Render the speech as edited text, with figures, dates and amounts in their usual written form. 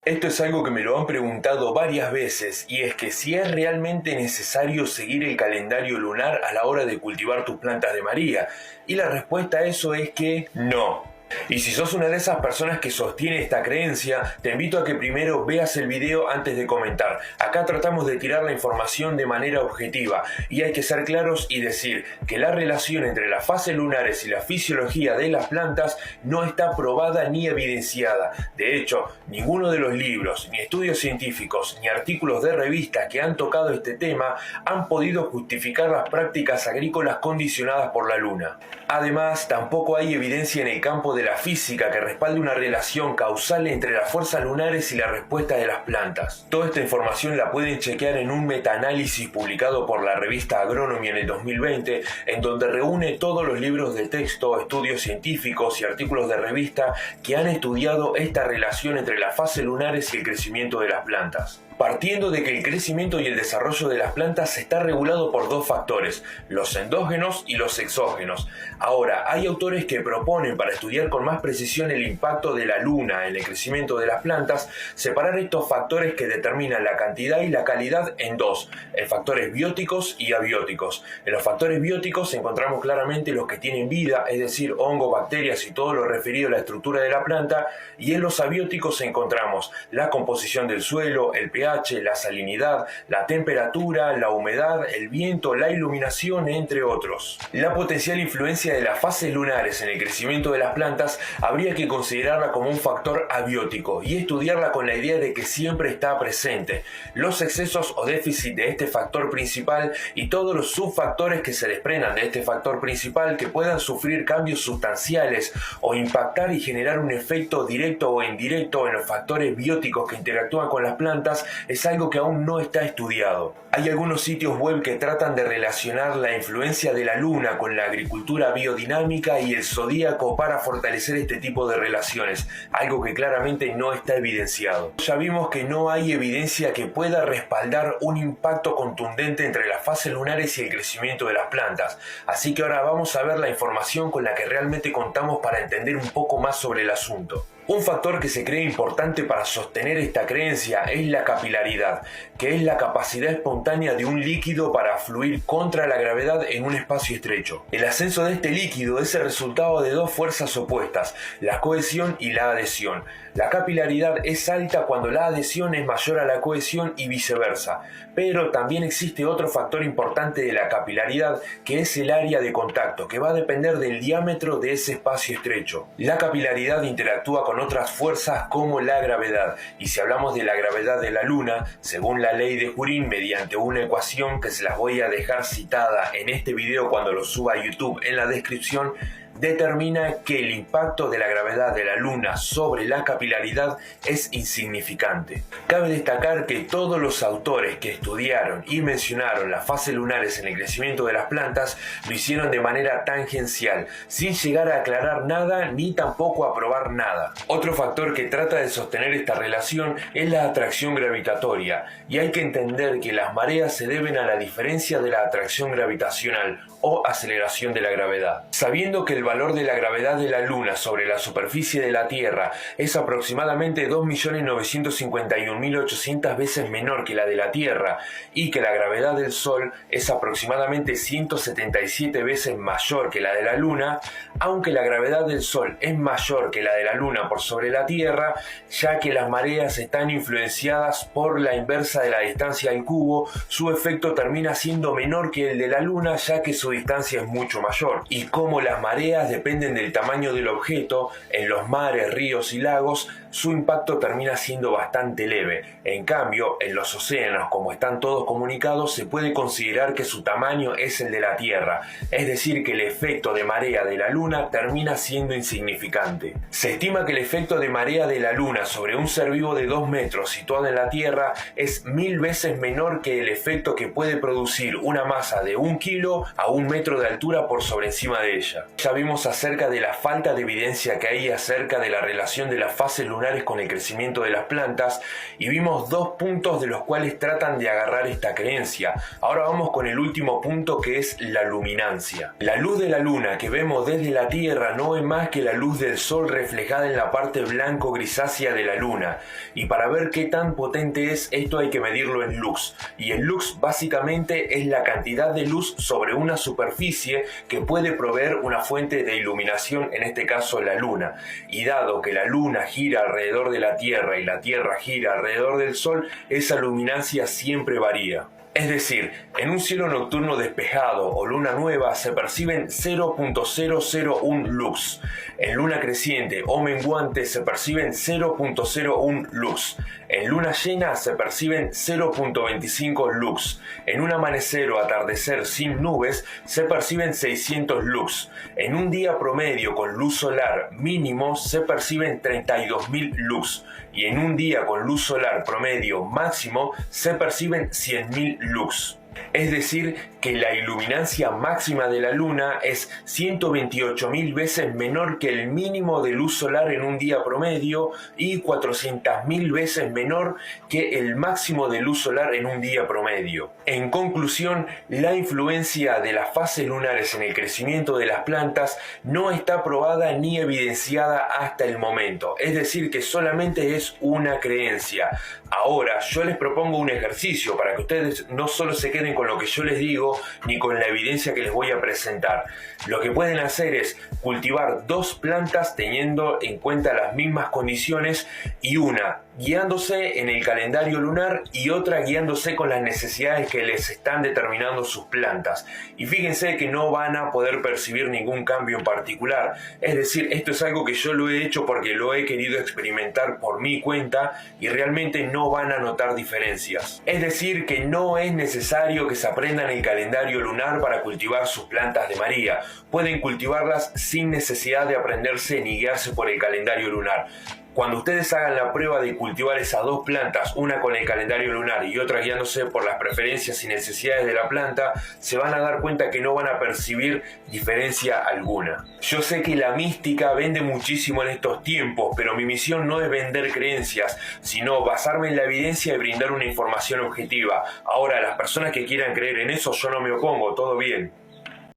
Esto es algo que me lo han preguntado varias veces y es que si es realmente necesario seguir el calendario lunar a la hora de cultivar tus plantas de María. Y la respuesta a eso es que no. Y si sos una de esas personas que sostiene esta creencia, te invito a que primero veas el video antes de comentar. Acá tratamos de tirar la información de manera objetiva y hay que ser claros y decir que la relación entre las fases lunares y la fisiología de las plantas no está probada ni evidenciada. De hecho, ninguno de los libros, ni estudios científicos, ni artículos de revistas que han tocado este tema han podido justificar las prácticas agrícolas condicionadas por la luna. Además, tampoco hay evidencia en el campo de la física que respalde una relación causal entre las fuerzas lunares y la respuesta de las plantas. Toda esta información la pueden chequear en un metaanálisis publicado por la revista Agronomy en el 2020, en donde reúne todos los libros de texto, estudios científicos y artículos de revista que han estudiado esta relación entre las fases lunares y el crecimiento de las plantas. Partiendo de que el crecimiento y el desarrollo de las plantas está regulado por dos factores, los endógenos y los exógenos. Ahora, hay autores que proponen, para estudiar con más precisión el impacto de la luna en el crecimiento de las plantas, separar estos factores que determinan la cantidad y la calidad en dos, en factores bióticos y abióticos. En los factores bióticos encontramos claramente los que tienen vida, es decir, hongos, bacterias y todo lo referido a la estructura de la planta, y en los abióticos encontramos la composición del suelo, el pH, la salinidad, la temperatura, la humedad, el viento, la iluminación, entre otros. La potencial influencia de las fases lunares en el crecimiento de las plantas habría que considerarla como un factor abiótico y estudiarla con la idea de que siempre está presente. Los excesos o déficit de este factor principal y todos los subfactores que se desprendan de este factor principal que puedan sufrir cambios sustanciales o impactar y generar un efecto directo o indirecto en los factores bióticos que interactúan con las plantas es algo que aún no está estudiado. Hay algunos sitios web que tratan de relacionar la influencia de la luna con la agricultura biodinámica y el zodíaco para fortalecer este tipo de relaciones, algo que claramente no está evidenciado. Ya vimos que no hay evidencia que pueda respaldar un impacto contundente entre las fases lunares y el crecimiento de las plantas, así que ahora vamos a ver la información con la que realmente contamos para entender un poco más sobre el asunto. Un factor que se cree importante para sostener esta creencia es la capilaridad, que es la capacidad espontánea de un líquido para fluir contra la gravedad en un espacio estrecho. El ascenso de este líquido es el resultado de dos fuerzas opuestas, la cohesión y la adhesión. La capilaridad es alta cuando la adhesión es mayor a la cohesión y viceversa, pero también existe otro factor importante de la capilaridad, que es el área de contacto, que va a depender del diámetro de ese espacio estrecho. La capilaridad interactúa con otras fuerzas como la gravedad, y si hablamos de la gravedad de la luna, según la ley de Jurín, mediante una ecuación que se las voy a dejar citada en este video cuando lo suba a YouTube en la descripción, determina que el impacto de la gravedad de la luna sobre la capilaridad es insignificante. Cabe destacar que todos los autores que estudiaron y mencionaron las fases lunares en el crecimiento de las plantas lo hicieron de manera tangencial, sin llegar a aclarar nada ni tampoco a probar nada. Otro factor que trata de sostener esta relación es la atracción gravitatoria, y hay que entender que las mareas se deben a la diferencia de la atracción gravitacional o aceleración de la gravedad. Sabiendo que el valor de la gravedad de la Luna sobre la superficie de la Tierra es aproximadamente 2.951.800 veces menor que la de la Tierra y que la gravedad del Sol es aproximadamente 177 veces mayor que la de la Luna, aunque la gravedad del Sol es mayor que la de la Luna por sobre la Tierra, ya que las mareas están influenciadas por la inversa de la distancia al cubo, su efecto termina siendo menor que el de la Luna, ya que su distancia es mucho mayor. Y como las mareas dependen del tamaño del objeto, en los mares, ríos y lagos, su impacto termina siendo bastante leve. En cambio, en los océanos, como están todos comunicados, se puede considerar que su tamaño es el de la Tierra, es decir, que el efecto de marea de la Luna termina siendo insignificante. Se estima que el efecto de marea de la Luna sobre un ser vivo de 2 metros situado en la Tierra es 1000 veces menor que el efecto que puede producir una masa de 1 kilo a 1 metro de altura por sobre encima de ella. Ya vimos acerca de la falta de evidencia que hay acerca de la relación de las fases lunares con el crecimiento de las plantas, y vimos 2 puntos de los cuales tratan de agarrar esta creencia. Ahora vamos con el último punto, que es la luminancia. La luz de la luna que vemos desde la Tierra no ve más que la luz del Sol reflejada en la parte blanco-grisácea de la Luna. Y para ver qué tan potente es, esto hay que medirlo en lux. Y el lux básicamente es la cantidad de luz sobre una superficie que puede proveer una fuente de iluminación, en este caso la Luna. Y dado que la Luna gira alrededor de la Tierra y la Tierra gira alrededor del Sol, esa luminancia siempre varía. Es decir, en un cielo nocturno despejado o luna nueva se perciben 0.001 lux. En luna creciente o menguante se perciben 0.01 lux. En luna llena se perciben 0.25 lux. En un amanecer o atardecer sin nubes se perciben 600 lux. En un día promedio con luz solar mínimo se perciben 32.000 lux. Y en un día con luz solar promedio máximo se perciben 100.000 lux. Es decir, que la iluminancia máxima de la Luna es 128.000 veces menor que el mínimo de luz solar en un día promedio y 400.000 veces menor que el máximo de luz solar en un día promedio. En conclusión, la influencia de las fases lunares en el crecimiento de las plantas no está probada ni evidenciada hasta el momento. Es decir, que solamente es una creencia. Ahora, yo les propongo un ejercicio para que ustedes no solo se queden con lo que yo les digo, ni con la evidencia que les voy a presentar. Lo que pueden hacer es cultivar dos plantas teniendo en cuenta las mismas condiciones, y una guiándose en el calendario lunar y otra guiándose con las necesidades que les están determinando sus plantas. Y fíjense que no van a poder percibir ningún cambio en particular. Es decir, esto es algo que yo lo he hecho porque lo he querido experimentar por mi cuenta y realmente no van a notar diferencias. Es decir, que no es necesario que se aprendan el calendario lunar para cultivar sus plantas de María. Pueden cultivarlas sin necesidad de aprenderse ni guiarse por el calendario lunar. Cuando ustedes hagan la prueba de cultivar esas dos plantas, una con el calendario lunar y otra guiándose por las preferencias y necesidades de la planta, se van a dar cuenta que no van a percibir diferencia alguna. Yo sé que la mística vende muchísimo en estos tiempos, pero mi misión no es vender creencias, sino basarme en la evidencia y brindar una información objetiva. Ahora, las personas que quieran creer en eso, yo no me opongo, todo bien.